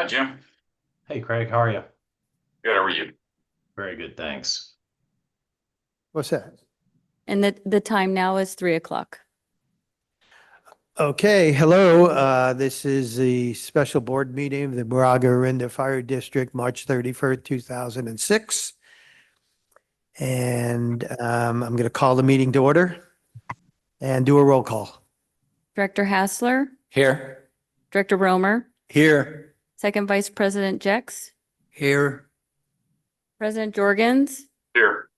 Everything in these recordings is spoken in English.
Hi, Jim. Hey Craig, how are you? Good, how are you? Very good, thanks. What's that? And the time now is 3 o'clock. Okay, hello. This is the special board meeting of the Moraga-Orinda Fire District, March 31st, 2006. And I'm going to call the meeting to order and do a roll call. Director Hassler, Here. Director Romer, Here. Second Vice President Jex, Here. President Jorgens, Here.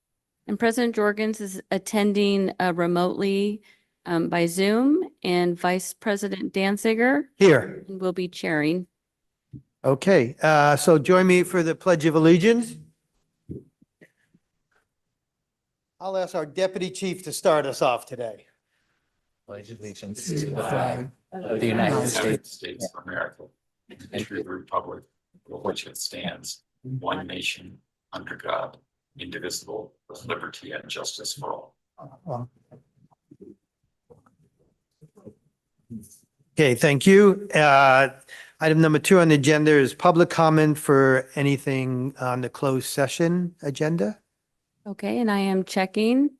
and President Jorgens is attending remotely by Zoom, and Vice President Danziger Here. will be chairing. Okay, so join me for the Pledge of Allegiance. I'll ask our Deputy Chief to start us off today. Pledge allegiance to the flag of the United States. States of America, and to the republic for which it stands, one nation, under God, indivisible, with liberty and justice for all. Okay, thank you. Item number 2 on the agenda is public comment for anything on the closed session agenda. Okay, and I am checking.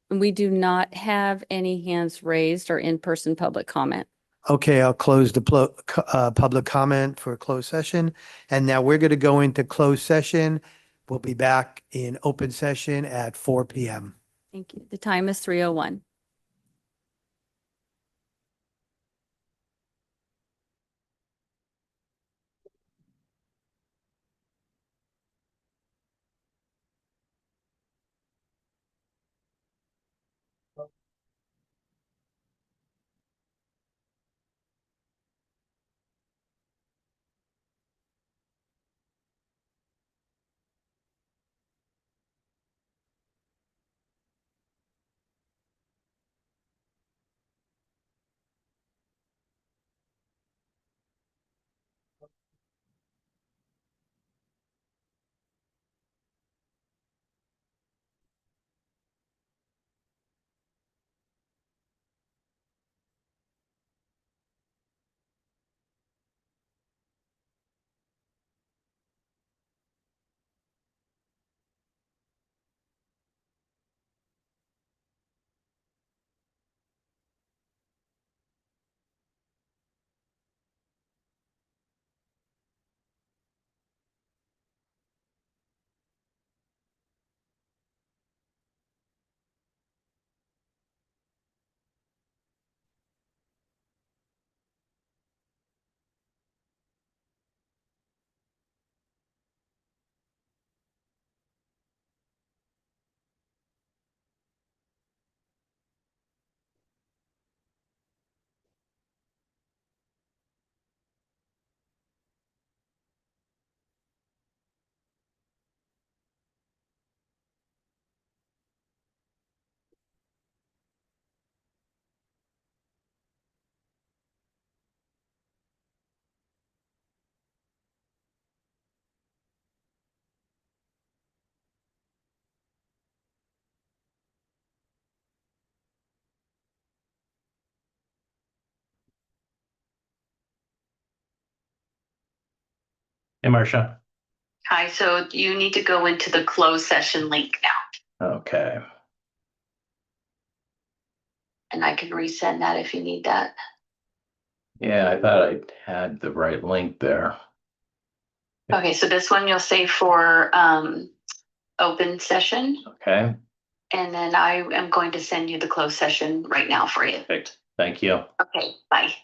We do not have any hands raised or in-person public comment. Okay, I'll close the public comment for closed session. And now we're going to go into closed session. We'll be back in open session at 4 p.m. Thank you. The time is 3:01. Hey Marcia. Hi, so you need to go into the closed session link now, Okay. and I can resend that if you need that. Yeah, I thought I had the right link there. Okay, so this one you'll save for open session, Okay, and then I am going to send you the closed session right now for you. perfect. Thank you. Okay, bye.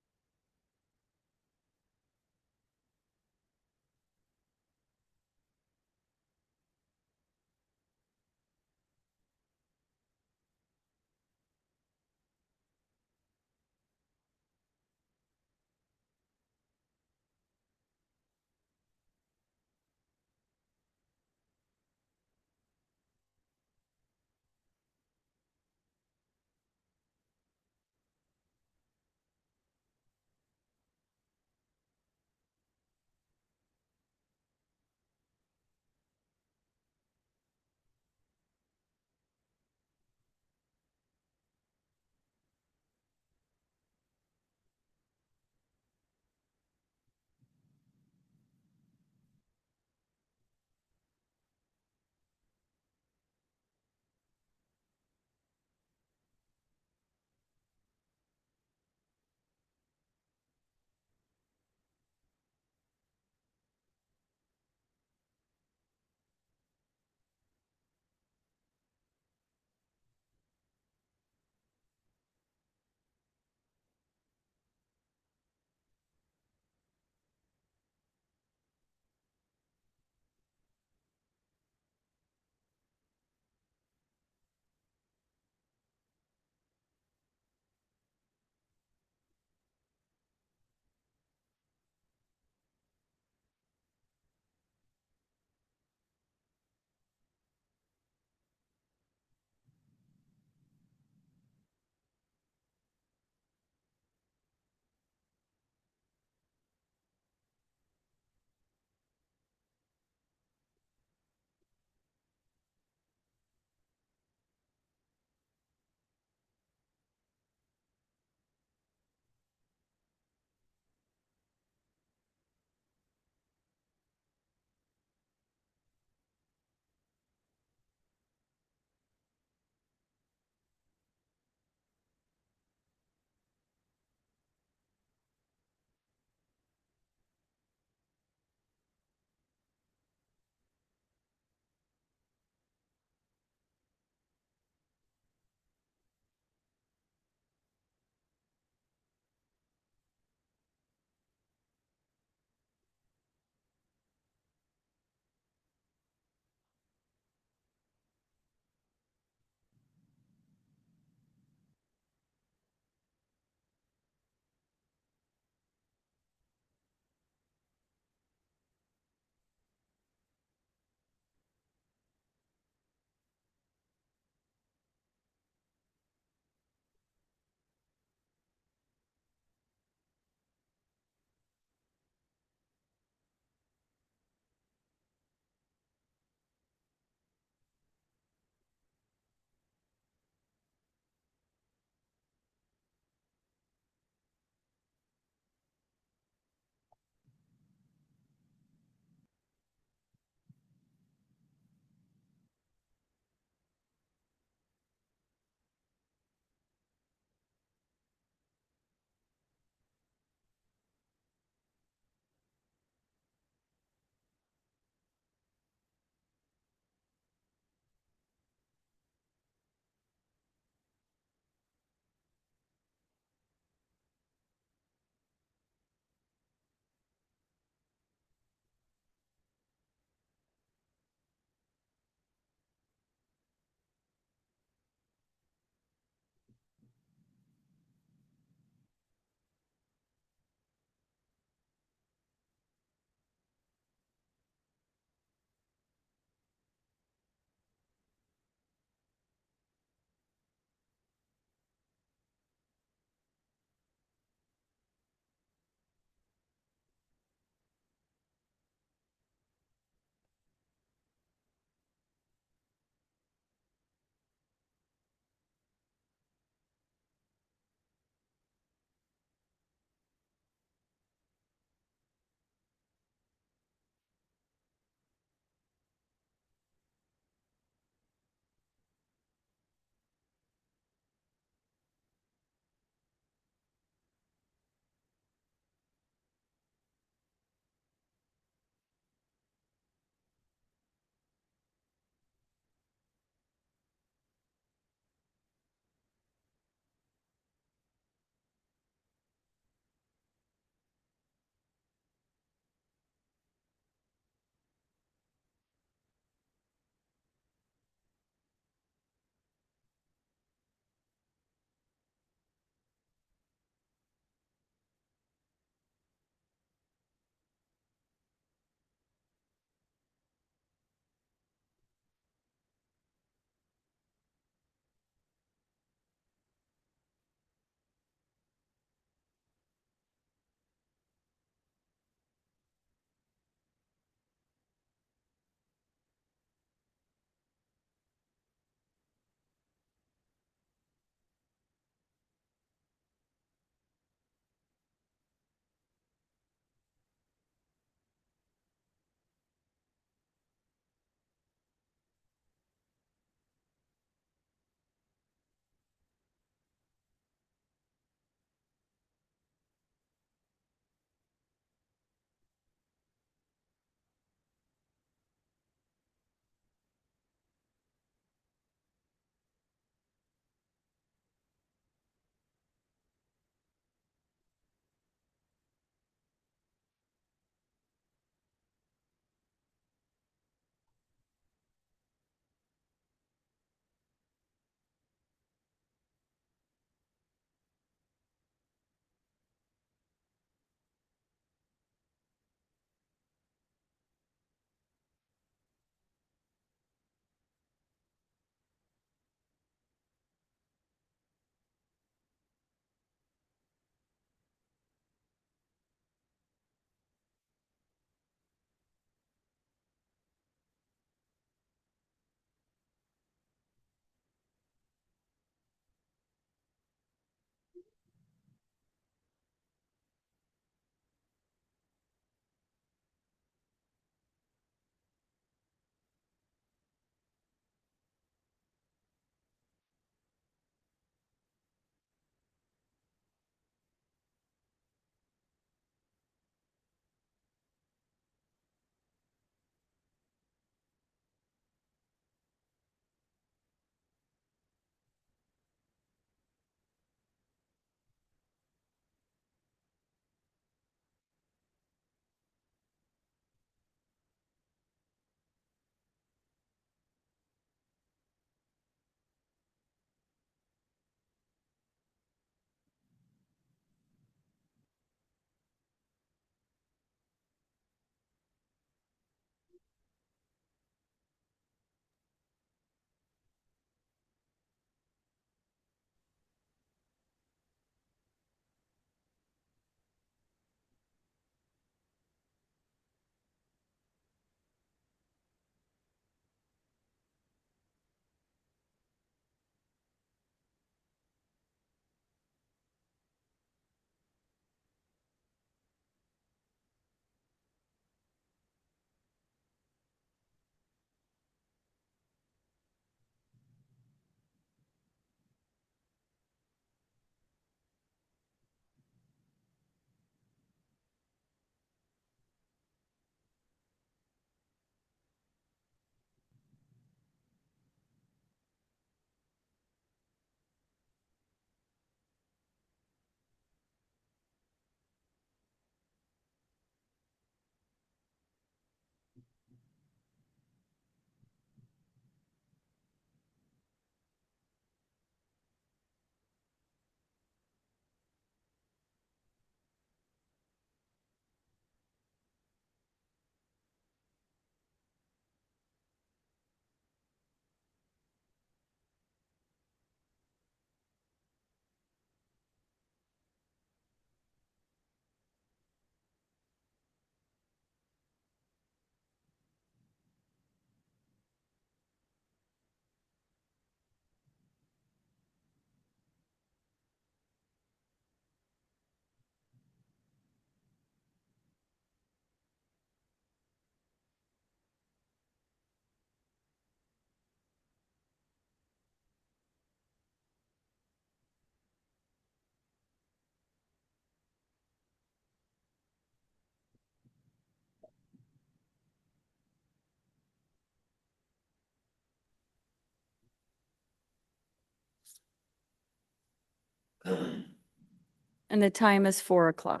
And the time is 4:00.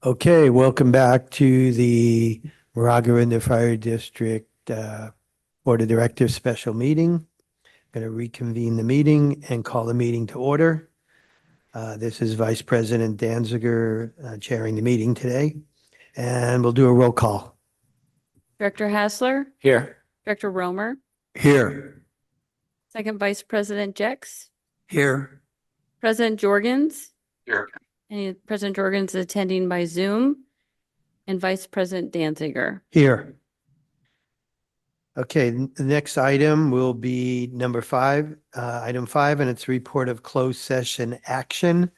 Okay, welcome back to the Moraga-Orinda Fire District Board of Directors special meeting. Going to reconvene the meeting and call the meeting to order. This is Vice President Danziger chairing the meeting today, and we'll do a roll call. Director Hassler, Here. Director Romer, Here. Second Vice President Jex, Here. President Jorgens. Here. And President Jorgens is attending by Zoom, and Vice President Danziger. Here. Okay, the next item will be number 5, item 5, and it's report of closed session action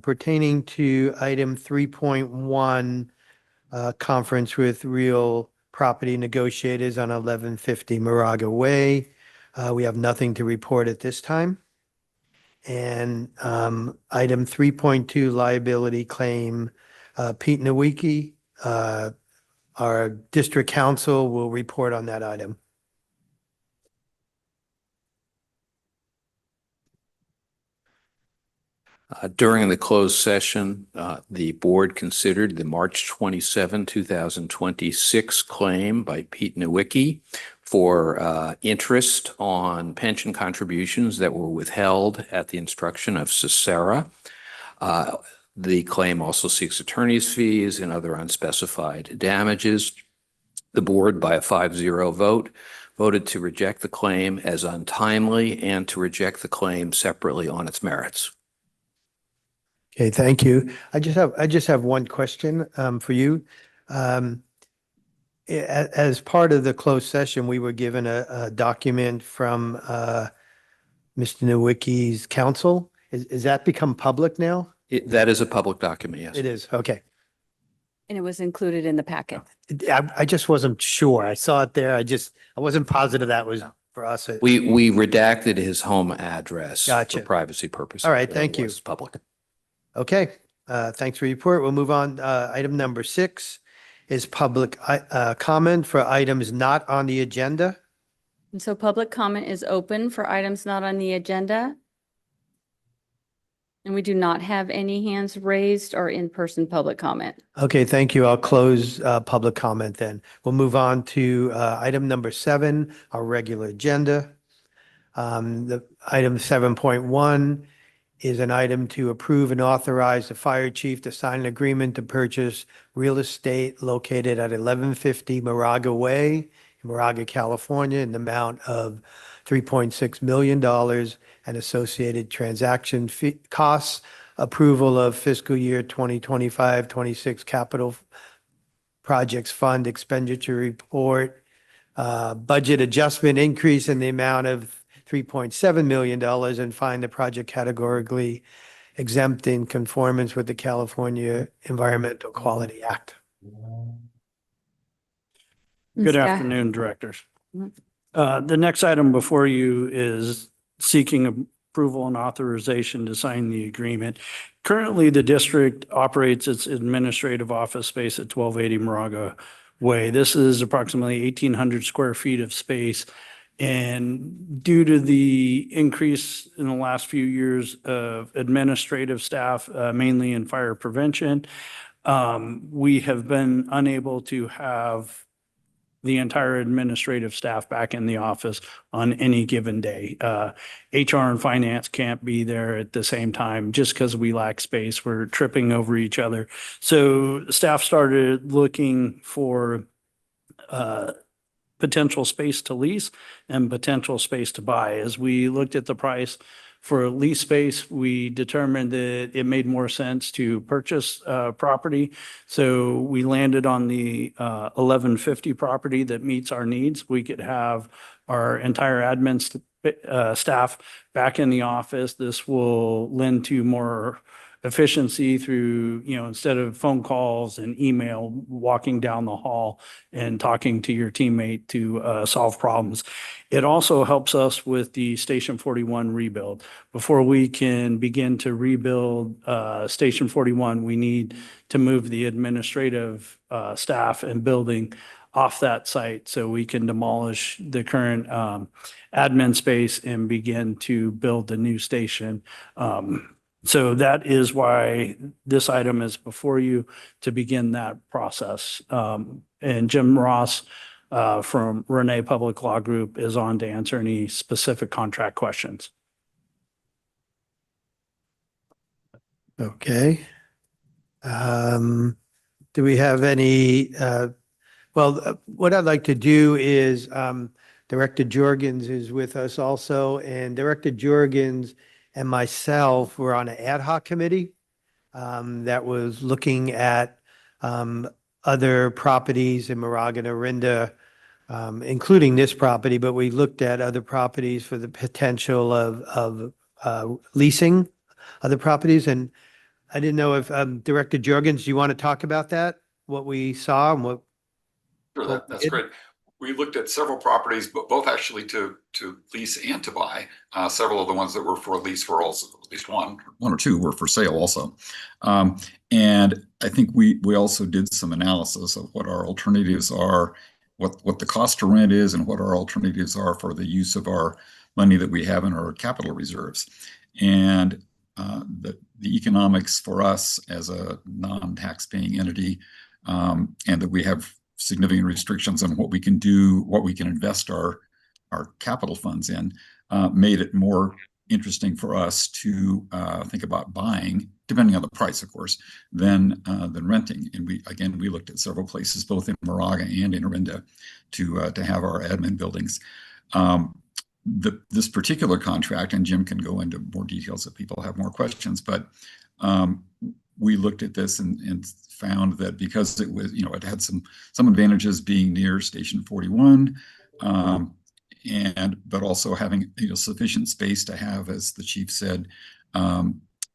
pertaining to item 3.1, conference with real property negotiators on 1150 Moraga Way. We have nothing to report at this time. And item 3.2, liability claim, Pete Nowicki, our district council will report on that item. During the closed session, the board considered the March 27, 2026 claim by Pete Nowicki for interest on pension contributions that were withheld at the instruction of Cicera. The claim also seeks attorney's fees and other unspecified damages. The board, by a 5-0 vote, voted to reject the claim as untimely and to reject the claim separately on its merits. Okay, thank you. I just have one question for you. As part of the closed session, we were given a document from Mr. Nowicki's counsel. Is that become public now? That is a public document, yes. It is, okay. And it was included in the packet. I just wasn't sure. I saw it there. I wasn't positive that was for us. We redacted his home address Gotcha. for privacy purposes. All right, but thank it you. was public. Okay, thanks for your report. We'll move on. Item number 6 is public comment for items not on the agenda. And so public comment is open for items not on the agenda. And we do not have any hands raised or in-person public comment. Okay, thank you. I'll close public comment then. We'll move on to item number 7, our regular agenda. The item 7.1 is an item to approve and authorize the fire chief to sign an agreement to purchase real estate located at 1150 Moraga Way in Moraga, California, in the amount of $3.6 million and associated transaction fee costs, approval of fiscal year 2025-26 capital projects fund expenditure report, budget adjustment increase in the amount of $3.7 million, and find the project categorically exempt in conformance with the California Environmental Quality Act. And Good staff- afternoon, directors. Mhm. The next item before you is seeking approval and authorization to sign the agreement. Currently, the district operates its administrative office space at 1280 Moraga Way. This is approximately 1,800 square feet of space. And due to the increase in the last few years of administrative staff, mainly in fire prevention, we have been unable to have the entire administrative staff back in the office on any given day. HR and finance can't be there at the same time just because we lack space. We're tripping over each other. So staff started looking for potential space to lease and potential space to buy. As we looked at the price for lease space, we determined that it made more sense to purchase property. So we landed on the 1150 property that meets our needs. We could have our entire admin staff back in the office. This will lend to more efficiency through, instead of phone calls and email, walking down the hall and talking to your teammate to solve problems. It also helps us with the Station 41 rebuild. Before we can begin to rebuild Station 41, we need to move the administrative staff and building off that site so we can demolish the current admin space and begin to build the new station. So that is why this item is before you, to begin that process. And Jim Ross from Renee Public Law Group is on to answer any specific contract questions. Okay. Do we have any, what I'd like to do is, Director Jorgens is with us also, and Director Jorgens and myself were on an ad hoc committee that was looking at other properties in Moraga-Orinda, including this property, but we looked at other properties for the potential of leasing other properties. And I didn't know if Director Jorgens, do you want to talk about that? What we saw and what? Sure, that's great. We looked at several properties, but both actually to lease and to buy. Several of the ones that were for lease were also, at least one or two were for sale also. And I think we also did some analysis of what our alternatives are, what the cost to rent is, and what our alternatives are for the use of our money that we have in our capital reserves. And the economics for us as a non-tax paying entity, and that we have significant restrictions on what we can do, what we can invest our capital funds in, made it more interesting for us to think about buying, depending on the price, of course, than renting. And we looked at several places, both in Moraga and in Orinda, to have our admin buildings. This particular contract, and Jim can go into more details if people have more questions, but we looked at this and found that because it was, it had some advantages being near Station 41, but also having sufficient space to have, as the chief said,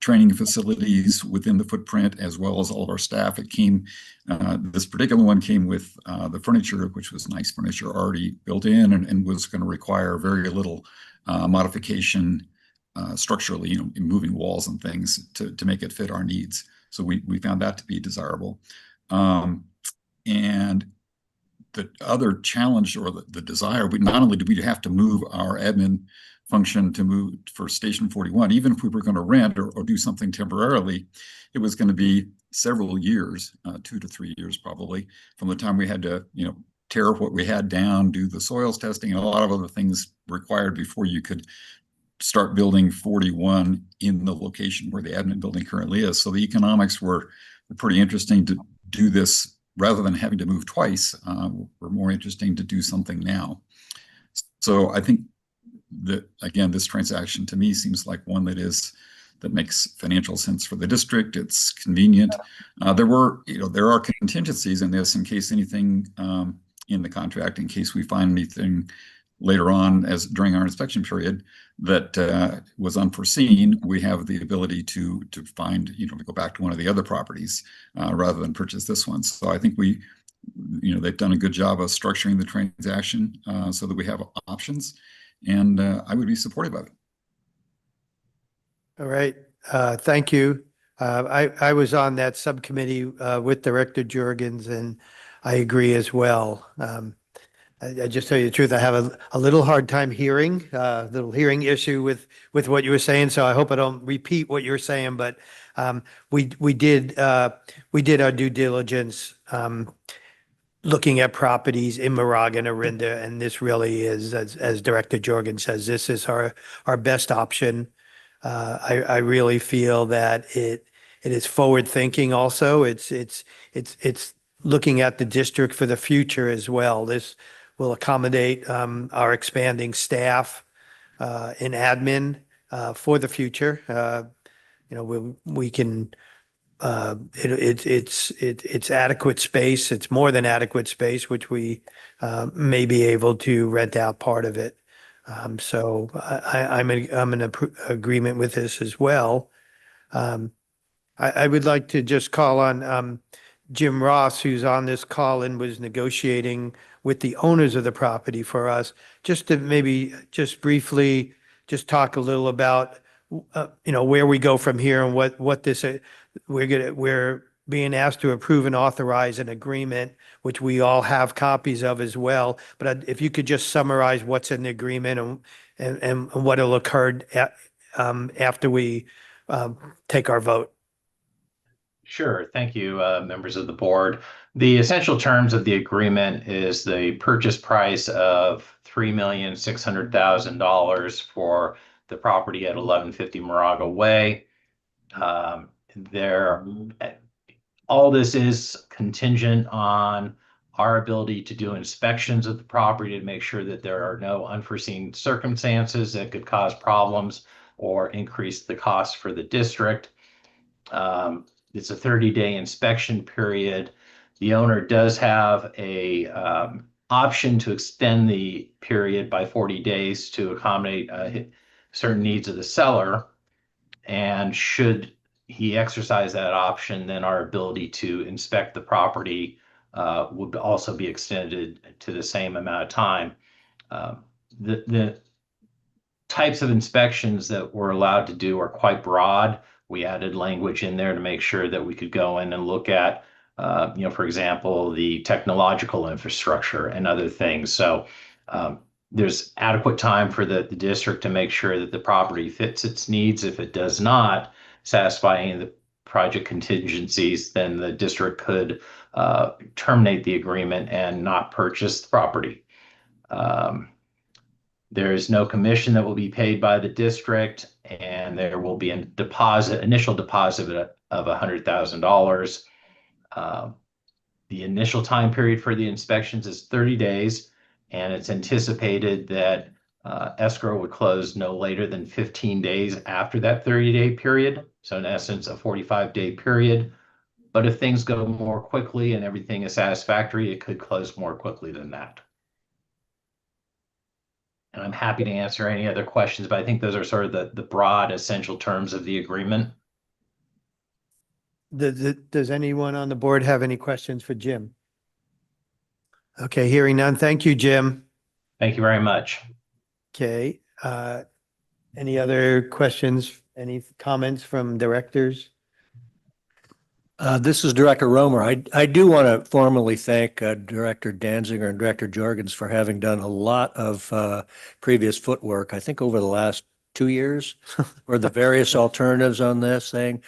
training facilities within the footprint, as well as all of our staff. It came, this particular one came with the furniture, which was nice furniture already built in, and was going to require very little modification structurally, moving walls and things to make it fit our needs. So we found that to be desirable. And the other challenge, or the desire, not only do we have to move our admin function to move for Station 41, even if we were going to rent or do something temporarily, it was going to be several years, 2 to 3 years probably, from the time we had to, tear what we had down, do the soils testing, and a lot of other things required before you could start building 41 in the location where the admin building currently is. So the economics were pretty interesting to do this rather than having to move twice. Were more interesting to do something now. So I think that, again, this transaction to me seems like one that makes financial sense for the district. It's convenient. There are contingencies in this in case anything in the contract, in case we find anything later on during our inspection period that was unforeseen. We have the ability to find, to go back to one of the other properties rather than purchase this one. So I think they've done a good job of structuring the transaction so that we have options, and I would be supportive of it. All right. Thank you. I was on that subcommittee with Director Jorgens, and I agree as well. I just tell you the truth, I have a little hard time hearing, little hearing issue with what you were saying. So I hope I don't repeat what you're saying, but we did our due diligence looking at properties in Moraga and Orinda, and this really is, as Director Jorgens says, this is our best option. I really feel that it is forward thinking. Also, it's looking at the district for the future as well. This will accommodate our expanding staff in admin for the future. We can. It's adequate space. It's more than adequate space, which we may be able to rent out part of it. So I'm in agreement with this as well. I would like to just call on Jim Ross, who's on this call and was negotiating with the owners of the property for us, just to maybe just briefly just talk a little about where we go from here and what this we're being asked to approve and authorize an agreement, which we all have copies of as well. But if you could just summarize what's in the agreement and what'll occur after we take our vote. Sure. Thank you, members of the board. The essential terms of the agreement is the purchase price of $3,600,000 for the property at 1150 Moraga Way. All this is contingent on our ability to do inspections of the property to make sure that there are no unforeseen circumstances that could cause problems or increase the cost for the district. It's a 30-day inspection period. The owner does have a option to extend the period by 40 days to accommodate certain needs of the seller. And should he exercise that option, then our ability to inspect the property would also be extended to the same amount of time. The types of inspections that we're allowed to do are quite broad. We added language in there to make sure that we could go in and look at, for example, the technological infrastructure and other things. So there's adequate time for the district to make sure that the property fits its needs. If it does not satisfy any of the project contingencies, then the district could terminate the agreement and not purchase the property. There is no commission that will be paid by the district, and there will be a initial deposit of $100,000. The initial time period for the inspections is 30 days, and it's anticipated that escrow would close no later than 15 days after that 30-day period. So in essence, a 45-day period. But if things go more quickly and everything is satisfactory, it could close more quickly than that. And I'm happy to answer any other questions, but I think those are sort of the broad essential terms of the agreement. Does anyone on the board have any questions for Jim? Okay, hearing none. Thank you, Jim. Thank you very much. Okay, any other questions? Any comments from directors? This is Director Romer. I do want to formally thank Director Danziger and Director Jorgens for having done a lot of previous footwork, I think over the last 2 years, for the various alternatives on this thing.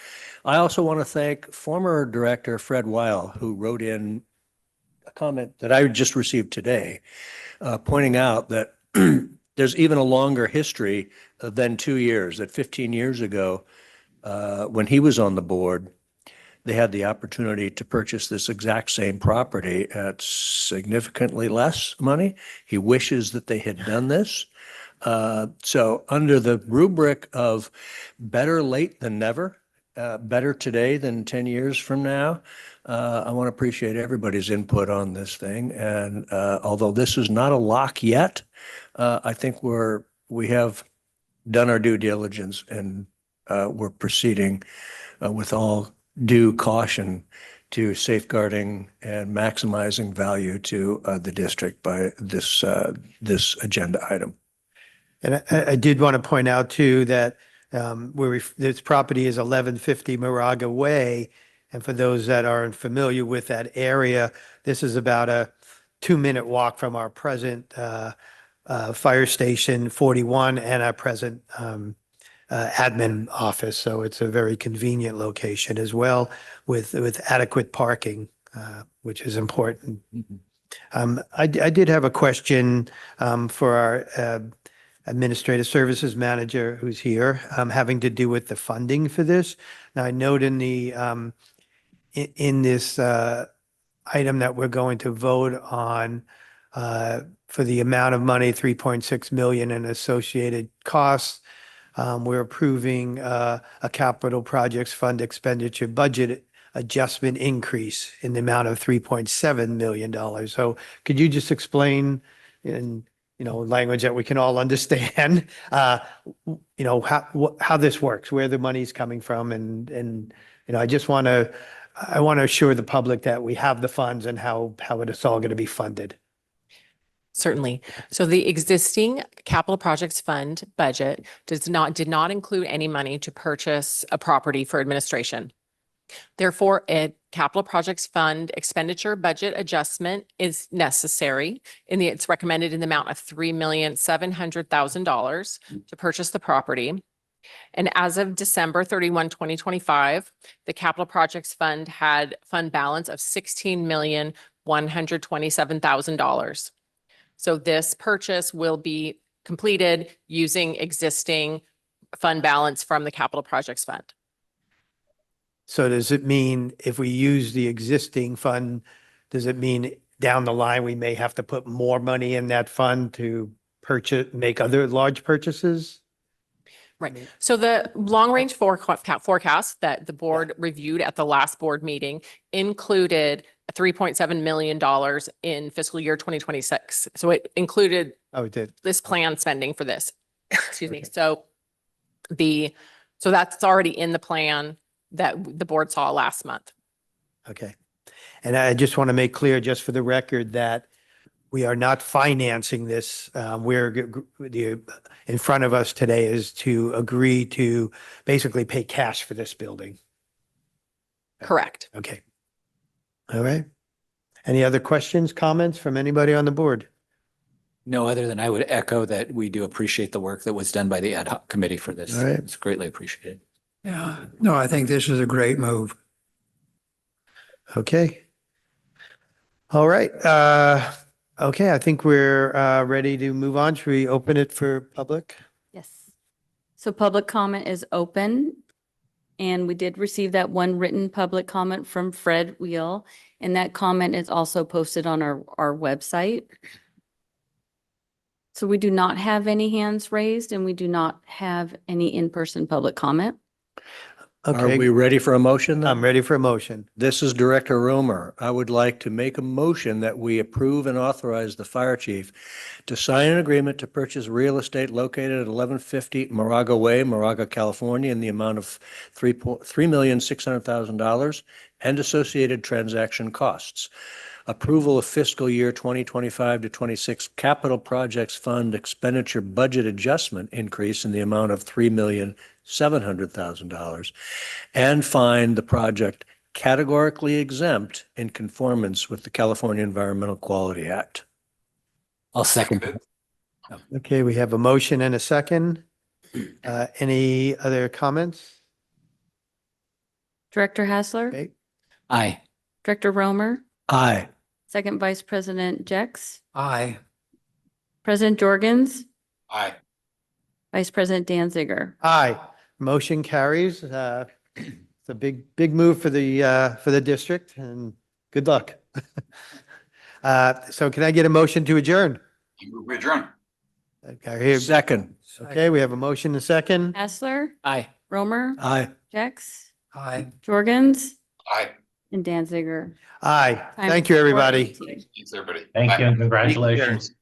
I also want to thank former Director Fred Weil, who wrote in a comment that I just received today, pointing out that there's even a longer history than 2 years, that 15 years ago, when he was on the board, they had the opportunity to purchase this exact same property at significantly less money. He wishes that they had done this. So under the rubric of better late than never, better today than 10 years from now, I want to appreciate everybody's input on this thing. And although this is not a lock yet, I think we have done our due diligence, and we're proceeding with all due caution to safeguarding and maximizing value to the district by this agenda item. And I did want to point out too that this property is 1150 Moraga Way. And for those that aren't familiar with that area, this is about a 2-minute walk from our present fire station 41 and our present admin office. So it's a very convenient location as well with adequate parking, which is important. I did have a question for our administrative services manager who's here, having to do with the funding for this. Now I note in this item that we're going to vote on for the amount of money, 3.6 million in associated costs. We're approving a capital projects fund expenditure budget adjustment increase in the amount of $3.7 million. So could you just explain in language that we can all understand, how this works, where the money's coming from, and I want to assure the public that we have the funds and how it is all going to be funded. Certainly. So the existing capital projects fund budget did not include any money to purchase a property for administration. Therefore, a capital projects fund expenditure budget adjustment is necessary it's recommended in the amount of $3,700,000 to purchase the property. And as of December 31, 2025, the capital projects fund had fund balance of $16,127,000. So this purchase will be completed using existing fund balance from the capital projects fund. So does it mean if we use the existing fund, does it mean down the line, we may have to put more money in that fund to make other large purchases? Right. So the long-range forecast that the board reviewed at the last board meeting included $3.7 million in fiscal year 2026. So it included Oh, it did. this planned spending for this. Excuse me. Okay. So that's already in the plan that the board saw last month. Okay. And I just want to make clear, just for the record, that we are not financing this. In front of us today is to agree to basically pay cash for this building. Correct. Okay. All right. Any other questions, comments from anybody on the board? No, other than I would echo that we do appreciate the work that was done by the ad hoc committee for this. All right. It's greatly appreciated. Yeah, no, I think this is a great move. Okay. All right. Okay, I think we're ready to move on. Should we open it for public? Yes. So public comment is open. And we did receive that one written public comment from Fred Wheel. And that comment is also posted on our website. So we do not have any hands raised and we do not have any in-person public comment. Are we Okay, ready for a motion then? I'm ready for a motion. This is Director Romer. I would like to make a motion that we approve and authorize the fire chief to sign an agreement to purchase real estate located at 1150 Moraga Way, Moraga, California, in the amount of $3,600,000 and associated transaction costs. Approval of fiscal year 2025 to 26 capital projects fund expenditure budget adjustment increase in the amount of $3,700,000 and find the project categorically exempt in conformance with the California Environmental Quality Act. I'll second it. Okay, we have a motion and a second. Any other comments? Director Hassler, Okay. Aye. Director Romer, Aye. Second Vice President Jex, Aye. President Jorgens, Aye. Vice President Danziger. Aye. Motion carries. It's a big move for the district and good luck. So can I get a motion to adjourn? We adjourn. Okay, Second. okay, we have a motion and a second. Hassler, Aye. Romer, Aye. Jex, Aye. Jorgens, Aye. and Danziger. Aye. Time Thank you, is everybody. 4:18. Thanks, everybody. Thank Bye. you and congratulations.